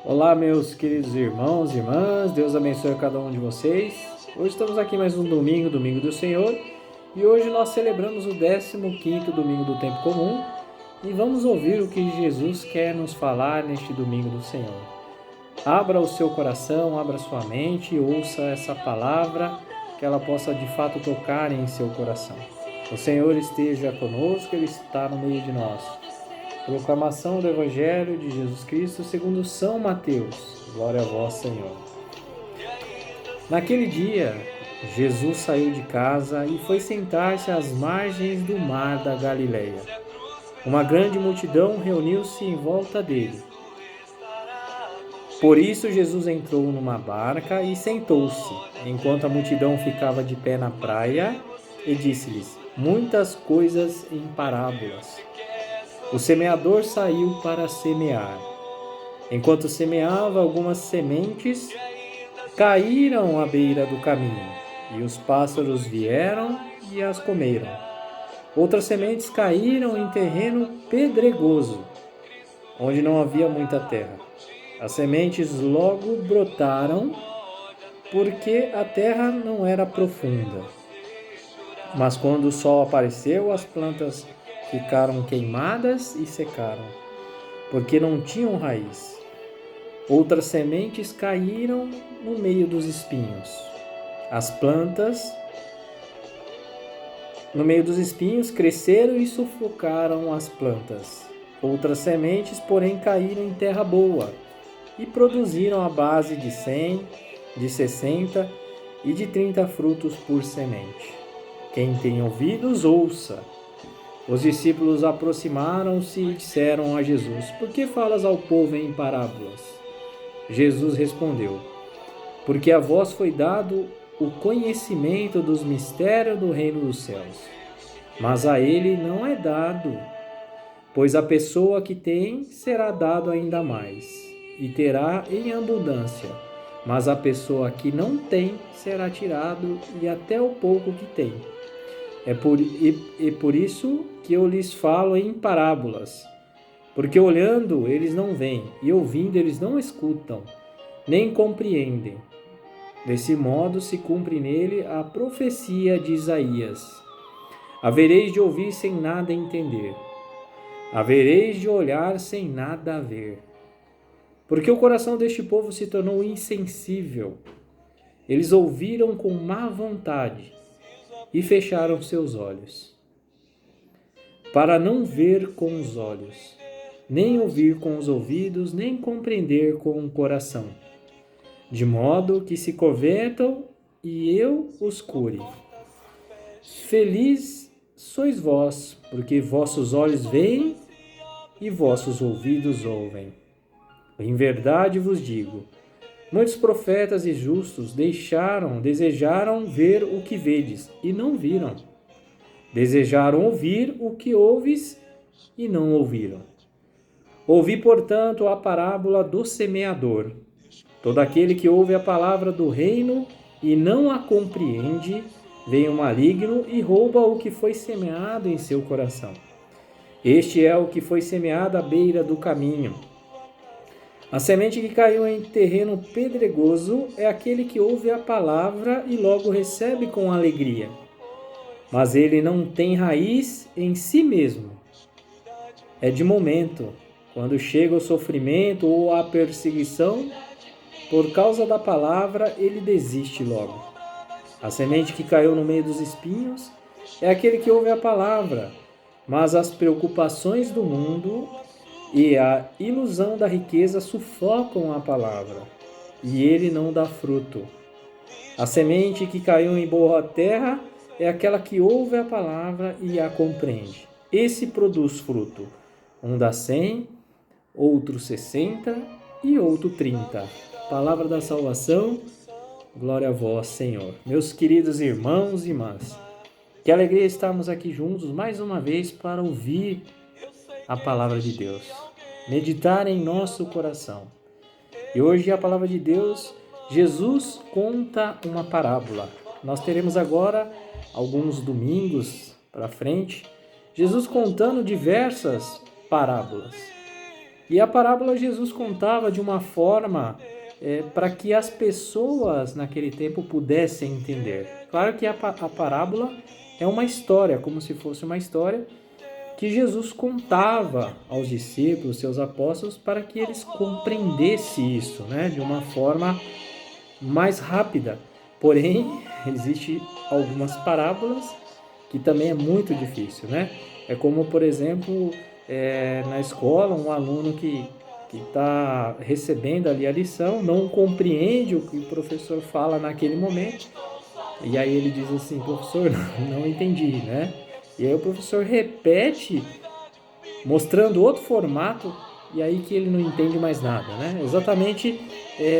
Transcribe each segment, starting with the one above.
Olá, meus queridos irmãos e irmãs, Deus abençoe a cada um de vocês. Hoje estamos aqui mais um domingo, domingo do Senhor, e hoje nós celebramos o 15º domingo do tempo comum e vamos ouvir o que Jesus quer nos falar neste domingo do Senhor. Abra o seu coração, abra sua mente e ouça essa palavra, que ela possa de fato tocar em seu coração. O Senhor esteja conosco, Ele está no meio de nós. Proclamação do Evangelho de Jesus Cristo segundo São Mateus. Glória a vós, Senhor. Naquele dia, Jesus saiu de casa e foi sentar-se às margens do mar da Galileia. Uma grande multidão reuniu-se em volta dele. Por isso, Jesus entrou numa barca e sentou-se, enquanto a multidão ficava de pé na praia, e disse-lhes muitas coisas em parábolas. O semeador saiu para semear. Enquanto semeava, algumas sementes caíram à beira do caminho, e os pássaros vieram e as comeram. Outras sementes caíram em terreno pedregoso, onde não havia muita terra. As sementes logo brotaram, porque a terra não era profunda. Mas quando o sol apareceu, as plantas ficaram queimadas e secaram, porque não tinham raiz. Outras sementes caíram no meio dos espinhos. As plantas, no meio dos espinhos, cresceram e sufocaram as plantas. Outras sementes, porém, caíram em terra boa e produziram a base de 100, de 60 e de 30 frutos por semente. Quem tem ouvidos, ouça. Os discípulos aproximaram-se e disseram a Jesus: Por que falas ao povo em parábolas? Jesus respondeu: Porque a vós foi dado o conhecimento dos mistérios do reino dos céus, mas a ele não é dado, pois a pessoa que tem será dado ainda mais, e terá em abundância, mas a pessoa que não tem será tirado e até o pouco que tem. É por isso que eu lhes falo em parábolas, porque olhando eles não veem, e ouvindo eles não escutam, nem compreendem. Desse modo se cumpre nele a profecia de Isaías: Havereis de ouvir sem nada entender, havereis de olhar sem nada ver. Porque o coração deste povo se tornou insensível. Eles ouviram com má vontade e fecharam seus olhos, para não ver com os olhos, nem ouvir com os ouvidos, nem compreender com o coração, de modo que se convertam e eu os cure. Feliz sois vós, porque vossos olhos veem e vossos ouvidos ouvem. Em verdade vos digo, muitos profetas e justos desejaram ver o que vedes e não viram. Desejaram ouvir o que ouves e não ouviram. Ouvi, portanto, a parábola do semeador. Todo aquele que ouve a palavra do reino e não a compreende, vem o maligno e rouba o que foi semeado em seu coração. Este é o que foi semeado à beira do caminho. A semente que caiu em terreno pedregoso é aquele que ouve a palavra e logo recebe com alegria. Mas ele não tem raiz em si mesmo. É de momento. Quando chega o sofrimento ou a perseguição, por causa da palavra, ele desiste logo. A semente que caiu no meio dos espinhos é aquele que ouve a palavra, mas as preocupações do mundo e a ilusão da riqueza sufocam a palavra, e ele não dá fruto. A semente que caiu em boa terra é aquela que ouve a palavra e a compreende. Esse produz fruto. Um dá 100, outro 60 e outro 30. Palavra da salvação, glória a vós, Senhor. Meus queridos irmãos e irmãs, que alegria estarmos aqui juntos mais uma vez para ouvir a palavra de Deus, meditar em nosso coração. E hoje a palavra de Deus, Jesus conta uma parábola. Nós teremos agora, alguns domingos para frente, Jesus contando diversas parábolas. E a parábola Jesus contava de uma forma para que as pessoas naquele tempo pudessem entender. Claro que a parábola é uma história, como se fosse uma história que Jesus contava aos discípulos, seus apóstolos, para que eles compreendessem isso, né, de uma forma mais rápida. Porém, existem algumas parábolas que também é muito difícil, né? É como, por exemplo, na escola, um aluno que está recebendo ali a lição, não compreende o que o professor fala naquele momento, e aí ele diz assim: professor, não entendi, né? E aí o professor repete, mostrando outro formato, e aí que ele não entende mais nada, né? Exatamente,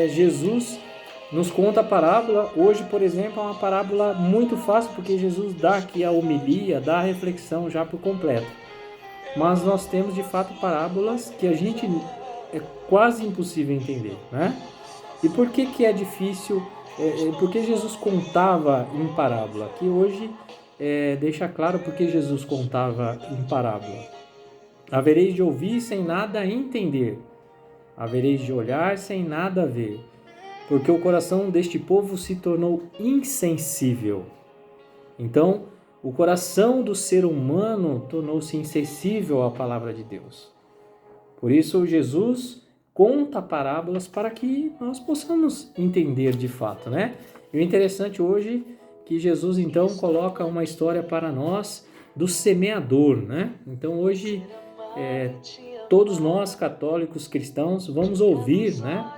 Jesus nos conta a parábola. Hoje, por exemplo, é uma parábola muito fácil, porque Jesus dá aqui a homilia, dá a reflexão já por completo. Mas nós temos, de fato, parábolas que a gente é quase impossível entender, né? E por que é difícil? Porque Jesus contava em parábola. Que hoje deixa claro porque Jesus contava em parábola. Havereis de ouvir sem nada entender. Havereis de olhar sem nada ver. Porque o coração deste povo se tornou insensível. Então, o coração do ser humano tornou-se insensível à palavra de Deus. Por isso, Jesus conta parábolas para que nós possamos entender de fato, né? E o interessante hoje é que Jesus, então, coloca uma história para nós do semeador, né? Então, hoje, todos nós, católicos, cristãos, vamos ouvir, né?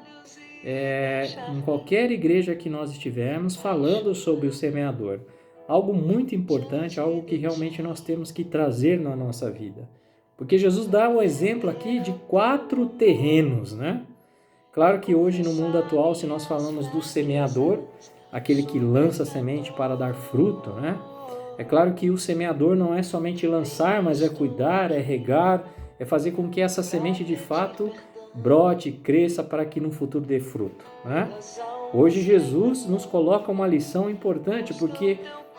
Em qualquer igreja que nós estivermos, falando sobre o semeador. Algo muito importante, algo que realmente nós temos que trazer na nossa vida. Porque Jesus dá um exemplo aqui de 4 terrenos, né? Claro que hoje no mundo atual, se nós falamos do semeador, aquele que lança semente para dar fruto, né? É claro que o semeador não é somente lançar, mas é cuidar, é regar, é fazer com que essa semente de fato brote, cresça para que no futuro dê fruto, né? Hoje Jesus nos coloca uma lição importante, porque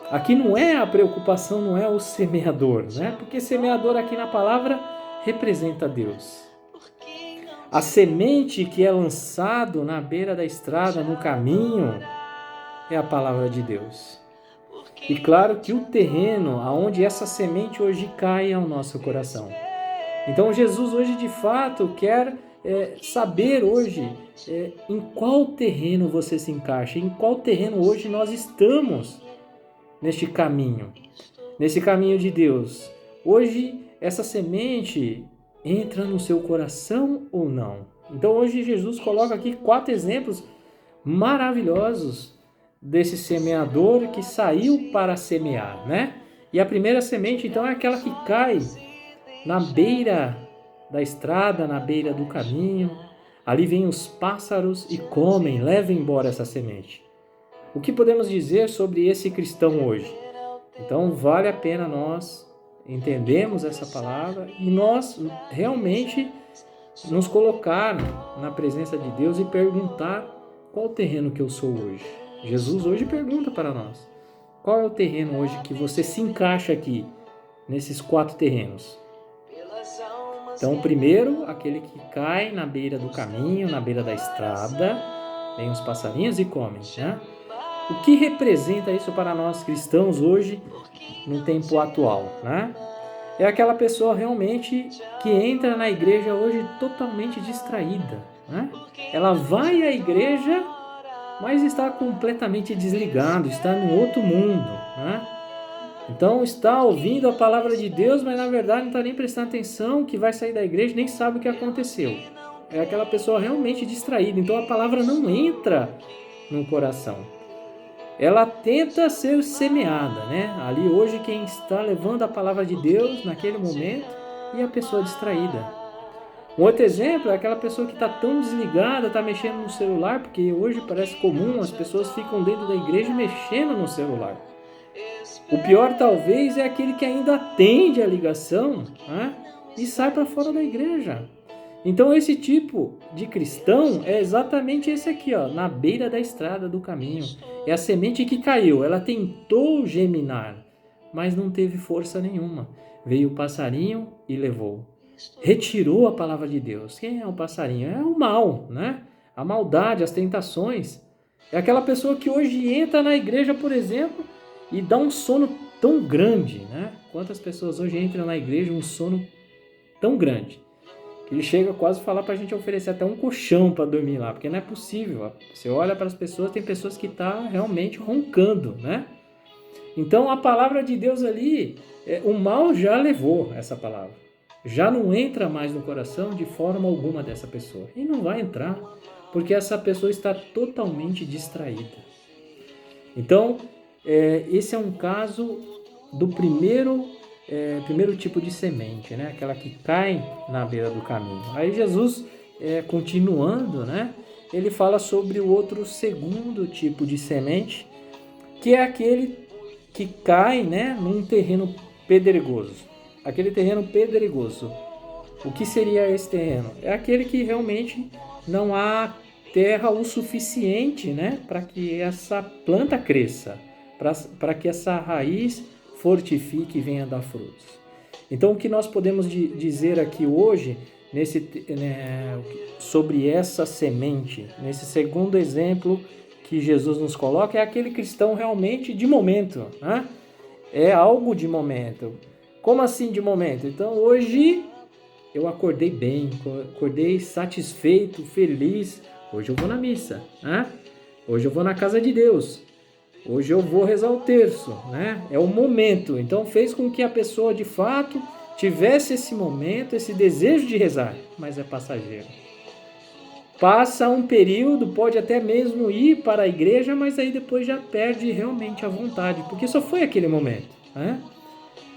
aqui não é a preocupação, não é o semeador, né? Porque semeador aqui na palavra representa Deus. A semente que é lançado na beira da estrada, no caminho, é a palavra de Deus. E claro que o terreno aonde essa semente hoje cai é o nosso coração. Então Jesus hoje de fato quer saber hoje em qual terreno você se encaixa, em qual terreno hoje nós estamos neste caminho de Deus. Hoje essa semente entra no seu coração ou não? Então hoje Jesus coloca aqui 4 exemplos maravilhosos desse semeador que saiu para semear, né? E a primeira semente então é aquela que cai na beira da estrada, na beira do caminho. Ali vêm os pássaros e comem, levam embora essa semente. O que podemos dizer sobre esse cristão hoje? Então vale a pena nós entendermos essa palavra e nós realmente nos colocar na presença de Deus e perguntar qual o terreno que eu sou hoje. Jesus hoje pergunta para nós: qual é o terreno hoje que você se encaixa aqui, nesses 4 terrenos? Então, primeiro, aquele que cai na beira do caminho, na beira da estrada, vem os passarinhos e comem, né? O que representa isso para nós cristãos hoje, no tempo atual, né? É aquela pessoa realmente que entra na igreja hoje totalmente distraída, né? Ela vai à igreja, mas está completamente desligado, está num outro mundo, né? Então está ouvindo a palavra de Deus, mas na verdade não está nem prestando atenção, que vai sair da igreja, nem sabe o que aconteceu. É aquela pessoa realmente distraída, então a palavra não entra no coração. Ela tenta ser semeada, né? Ali hoje quem está levando a palavra de Deus naquele momento e a pessoa distraída. Um outro exemplo é aquela pessoa que está tão desligada, está mexendo no celular, porque hoje parece comum, as pessoas ficam dentro da igreja mexendo no celular. O pior talvez é aquele que ainda atende a ligação, né? E sai para fora da igreja. Então esse tipo de cristão é exatamente esse aqui, ó, na beira da estrada do caminho. É a semente que caiu, ela tentou germinar, mas não teve força nenhuma. Veio o passarinho e levou. retirou a palavra de Deus. Quem é o passarinho? É o mal, né? A maldade, as tentações. É aquela pessoa que hoje entra na igreja, por exemplo, e dá um sono tão grande, né? Quantas pessoas hoje entram na igreja um sono tão grande que ele chega quase a falar para a gente oferecer até um colchão para dormir lá, porque não é possível. Você olha para as pessoas, tem pessoas que estão realmente roncando, né? Então a palavra de Deus ali, o mal já levou essa palavra. Já não entra mais no coração de forma alguma dessa pessoa. E não vai entrar, porque essa pessoa está totalmente distraída. Então, esse é um caso do primeiro tipo de semente, né? Aquela que cai na beira do caminho. Aí Jesus, continuando, né? Ele fala sobre o outro segundo tipo de semente, que é aquele que cai, né, num terreno pedregoso. Aquele terreno pedregoso. O que seria esse terreno? É aquele que realmente não há terra o suficiente, né, para que essa planta cresça, para que essa raiz fortifique e venha dar frutos. Então, o que nós podemos dizer aqui hoje sobre essa semente, nesse segundo exemplo que Jesus nos coloca, é aquele cristão realmente de momento, né? É algo de momento. Como assim de momento? Então, hoje eu acordei bem, acordei satisfeito, feliz. Hoje eu vou na missa, né? Hoje eu vou na casa de Deus. Hoje eu vou rezar o terço, né? É o momento. Então fez com que a pessoa de fato tivesse esse momento, esse desejo de rezar, mas é passageiro. Passa um período, pode até mesmo ir para a igreja, mas aí depois já perde realmente a vontade, porque só foi aquele momento, né?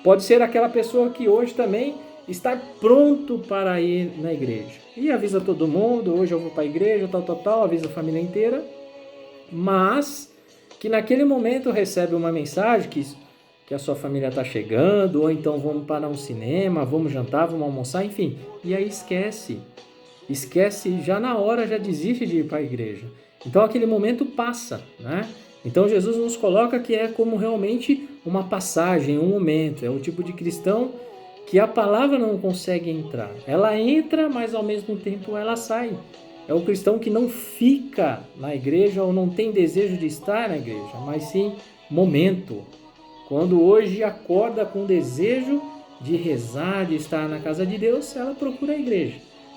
Pode ser aquela pessoa que hoje também está pronto para ir na igreja. E avisa todo mundo, hoje eu vou para a igreja, tal, avisa a família inteira, mas que naquele momento recebe uma mensagem que a sua família está chegando, ou então vamos para um cinema, vamos jantar, vamos almoçar, enfim. E aí esquece já na hora, já desiste de ir para a igreja. Então aquele momento passa, né? Então Jesus nos coloca que é como realmente uma passagem, um momento. É o tipo de cristão que a palavra não consegue entrar. Ela entra, mas ao mesmo tempo ela sai. É o cristão que não fica na igreja ou não tem desejo de estar na igreja, mas sim momento. Quando hoje acorda com desejo de rezar, de estar na casa de Deus, ela procura a igreja.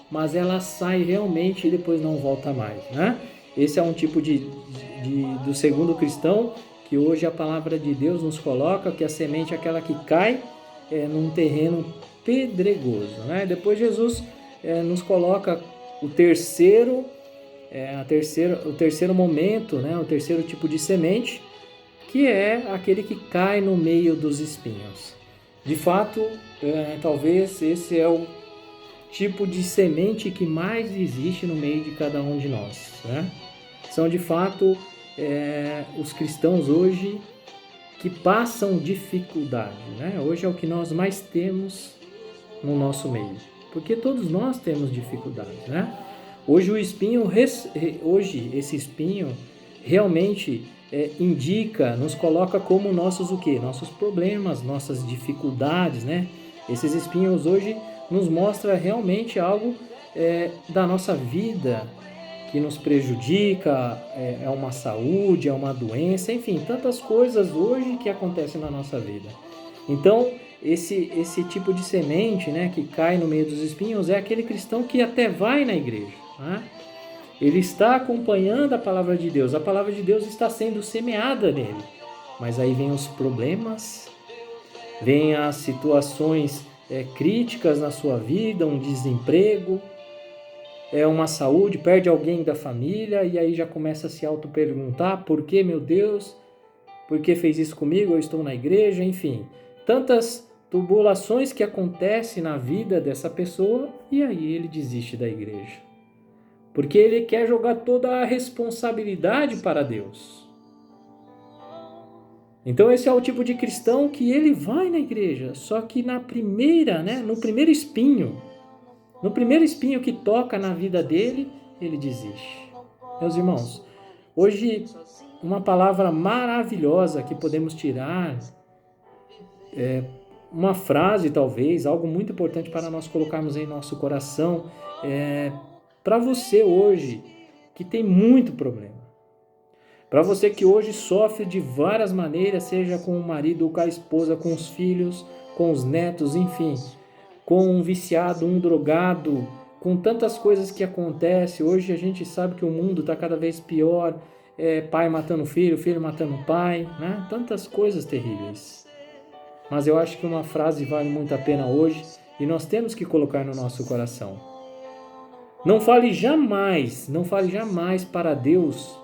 Mas ela sai realmente e depois não volta mais, né? Esse é um tipo do segundo cristão que hoje a palavra de Deus nos coloca, que a semente é aquela que cai num terreno pedregoso, né? Depois Jesus nos coloca o terceiro momento, né? O terceiro tipo de semente, que é aquele que cai no meio dos espinhos. De fato, talvez esse é o tipo de semente que mais existe no meio de cada um de nós, né? São de fato os cristãos hoje que passam dificuldade, né? Hoje é o que nós mais temos no nosso meio, porque todos nós temos dificuldades, né? Hoje esse espinho realmente indica, nos coloca como nossos nossos problemas, nossas dificuldades, né? Esses espinhos hoje nos mostra realmente algo da nossa vida que nos prejudica, é uma saúde, é uma doença, enfim, tantas coisas hoje que acontecem na nossa vida. Então, esse tipo de semente, né, que cai no meio dos espinhos é aquele cristão que até vai na igreja, né? Ele está acompanhando a palavra de Deus, a palavra de Deus está sendo semeada nele, mas aí vem os problemas, vem as situações críticas na sua vida, um desemprego, uma saúde, perde alguém da família e aí já começa a se auto-perguntar: por que, meu Deus? Por que fez isso comigo? Eu estou na igreja, enfim. Tantas tribulações que acontecem na vida dessa pessoa e aí ele desiste da igreja. Porque ele quer jogar toda a responsabilidade para Deus. Então esse é o tipo de cristão que ele vai na igreja, só que no primeiro espinho que toca na vida dele, ele desiste. Meus irmãos, hoje uma palavra maravilhosa que podemos tirar uma frase, talvez, algo muito importante para nós colocarmos em nosso coração, para você hoje que tem muito problema. Para você que hoje sofre de várias maneiras, seja com o marido, com a esposa, com os filhos, com os netos, enfim, com um viciado, um drogado, com tantas coisas que acontecem. Hoje a gente sabe que o mundo está cada vez pior, pai matando filho, filho matando pai, né? Tantas coisas terríveis. Mas eu acho que uma frase vale muito a pena hoje e nós temos que colocar no nosso coração. Não fale jamais para Deus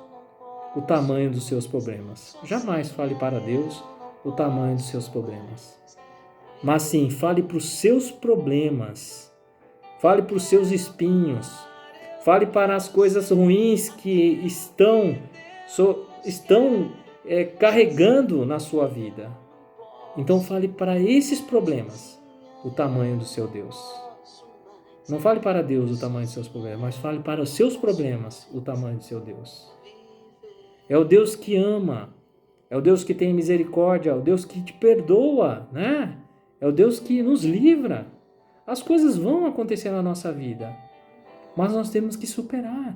o tamanho dos seus problemas. Jamais fale para Deus o tamanho dos seus problemas. Mas sim, fale para os seus problemas. Fale para os seus espinhos. Fale para as coisas ruins que estão carregando na sua vida. Então fale para esses problemas o tamanho do seu Deus. Não fale para Deus o tamanho dos seus problemas, mas fale para os seus problemas o tamanho do seu Deus. É o Deus que ama, é o Deus que tem misericórdia, é o Deus que te perdoa, né? É o Deus que nos livra. As coisas vão acontecer na nossa vida, mas nós temos que superar.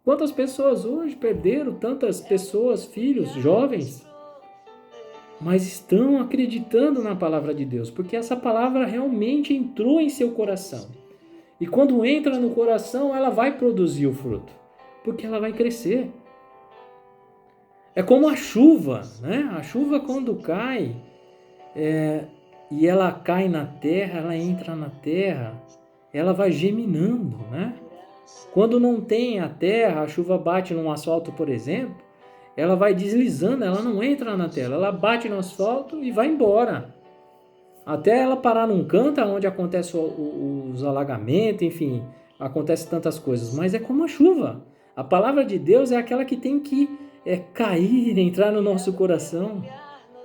Quantas pessoas hoje perderam, tantas pessoas, filhos, jovens, mas estão acreditando na palavra de Deus, porque essa palavra realmente entrou em seu coração. E quando entra no coração, ela vai produzir o fruto, porque ela vai crescer. É como a chuva, né? A chuva quando cai, e ela cai na terra, ela entra na terra, ela vai geminando, né? Quando não tem a terra, a chuva bate no asfalto, por exemplo, ela vai deslizando, ela não entra na terra, ela bate no asfalto e vai embora. Até ela parar num canto onde acontece os alagamentos, enfim, acontece tantas coisas. Mas é como a chuva. A palavra de Deus é aquela que tem que cair, entrar no nosso coração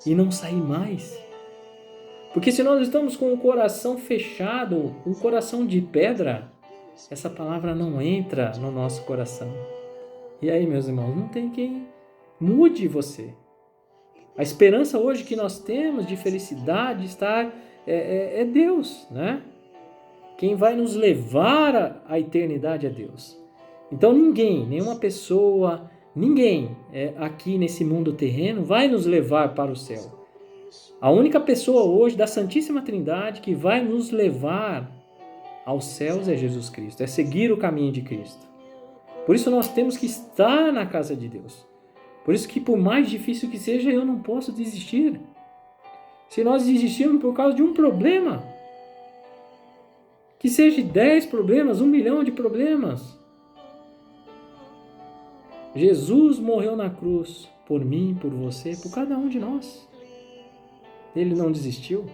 e não sair mais. Porque se nós estamos com o coração fechado, um coração de pedra, essa palavra não entra no nosso coração. E aí, meus irmãos, não tem quem mude você. A esperança hoje que nós temos de felicidade, é Deus, né? Quem vai nos levar à eternidade é Deus. Então nenhuma pessoa, ninguém aqui nesse mundo terreno vai nos levar para o céu. A única pessoa hoje da Santíssima Trindade que vai nos levar aos céus é Jesus Cristo, é seguir o caminho de Cristo. Por isso nós temos que estar na casa de Deus. Por isso que por mais difícil que seja, eu não posso desistir. Se nós desistirmos por causa de um problema, que seja 10 problemas, 1 milhão de problemas. Jesus morreu na cruz por mim, por você, por cada um de nós. Ele não desistiu.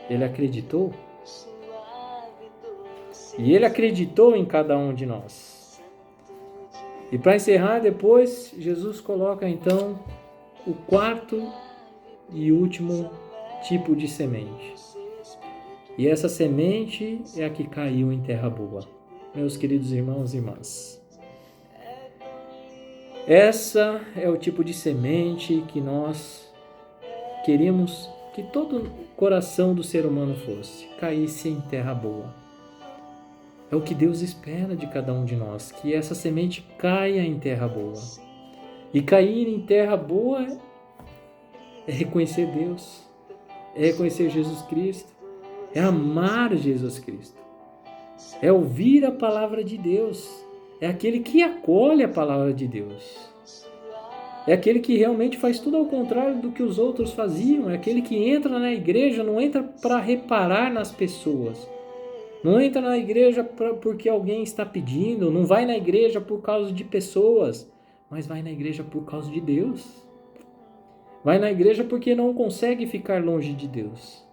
Ele acreditou. E ele acreditou em cada um de nós. E para encerrar depois, Jesus coloca então o quarto e último tipo de semente. E essa semente é a que caiu em terra boa. Meus queridos irmãos e irmãs. Essa é o tipo de semente que nós queríamos que todo o coração do ser humano fosse, caísse em terra boa. É o que Deus espera de cada um de nós, que essa semente caia em terra boa. E cair em terra boa é reconhecer Deus, é reconhecer Jesus Cristo, é amar Jesus Cristo, é ouvir a palavra de Deus, é aquele que acolhe a palavra de Deus, é aquele que realmente faz tudo ao contrário do que os outros faziam, é aquele que entra na igreja, não entra para reparar nas pessoas, não entra na igreja porque alguém está pedindo, não vai na igreja por causa de pessoas, mas vai na igreja por causa de Deus. Vai na igreja porque não consegue ficar longe de Deus.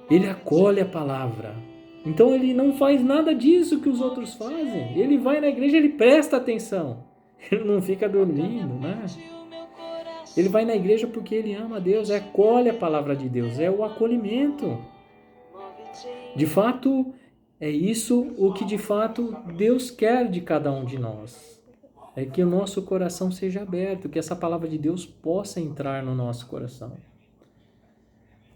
Ele acolhe a palavra. Então ele não faz nada disso que os outros fazem. Ele vai na igreja, ele presta atenção. Ele não fica dormindo, né? Ele vai na igreja porque ele ama Deus, acolhe a palavra de Deus, é o acolhimento. De fato, é isso o que de fato Deus quer de cada um de nós. É que o nosso coração seja aberto, que essa palavra de Deus possa entrar no nosso coração.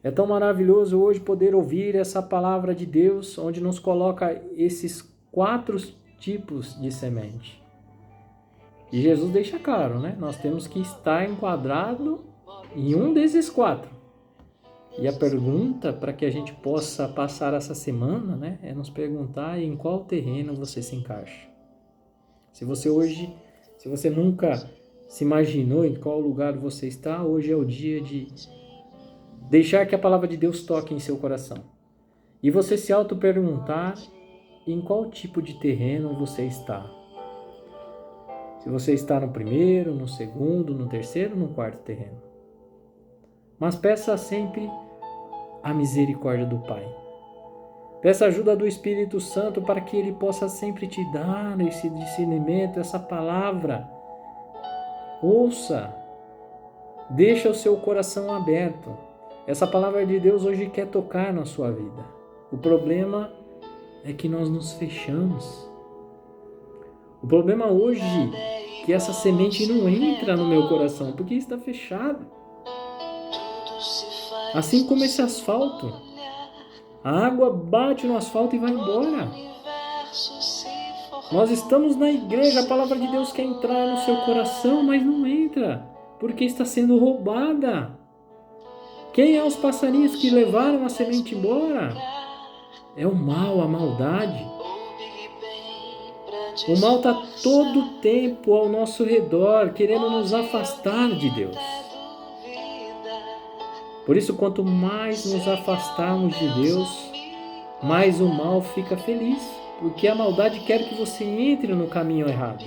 É tão maravilhoso hoje poder ouvir essa palavra de Deus, onde nos coloca esses 4 tipos de semente. E Jesus deixa claro, né? Nós temos que estar enquadrado em um desses 4. E a pergunta para que a gente possa passar essa semana, né, é nos perguntar em qual terreno você se encaixa. Se você nunca se imaginou em qual lugar você está, hoje é o dia de deixar que a palavra de Deus toque em seu coração. E você se auto-perguntar em qual tipo de terreno você está. Se você está no primeiro, no segundo, no terceiro, no quarto terreno. Mas peça sempre a misericórdia do Pai. Peça a ajuda do Espírito Santo para que Ele possa sempre te dar esse discernimento, essa palavra. Ouça. Deixa o seu coração aberto. Essa palavra de Deus hoje quer tocar na sua vida. O problema é que nós nos fechamos. O problema hoje é que essa semente não entra no meu coração, porque está fechado. Assim como esse asfalto. A água bate no asfalto e vai embora. Nós estamos na igreja, a palavra de Deus quer entrar no seu coração, mas não entra, porque está sendo roubada. Quem é os passarinhos que levaram a semente embora? É o mal, a maldade. O mal está todo o tempo ao nosso redor, querendo nos afastar de Deus. Por isso, quanto mais nos afastarmos de Deus, mais o mal fica feliz, porque a maldade quer que você entre no caminho errado.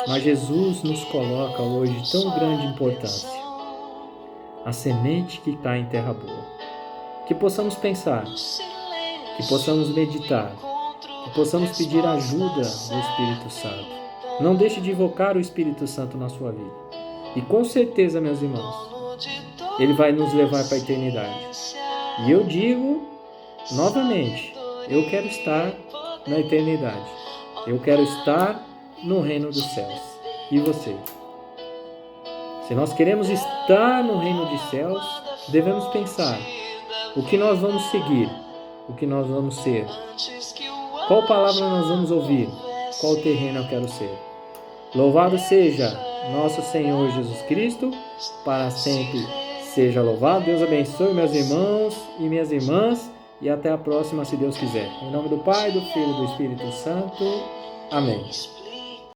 Mas Jesus nos coloca hoje tão grande importância. A semente que está em terra boa. Que possamos pensar, que possamos meditar, que possamos pedir a ajuda do Espírito Santo. Não deixe de invocar o Espírito Santo na sua vida. E com certeza, meus irmãos, Ele vai nos levar para a eternidade. E eu digo, novamente, eu quero estar na eternidade. Eu quero estar no reino dos céus. E você? Se nós queremos estar no reino dos céus, devemos pensar o que nós vamos seguir, o que nós vamos ser, qual palavra nós vamos ouvir, qual terreno eu quero ser. Louvado seja nosso Senhor Jesus Cristo, para sempre seja louvado. Deus abençoe meus irmãos e minhas irmãs e até a próxima, se Deus quiser. Em nome do Pai, do Filho e do Espírito Santo. Amém.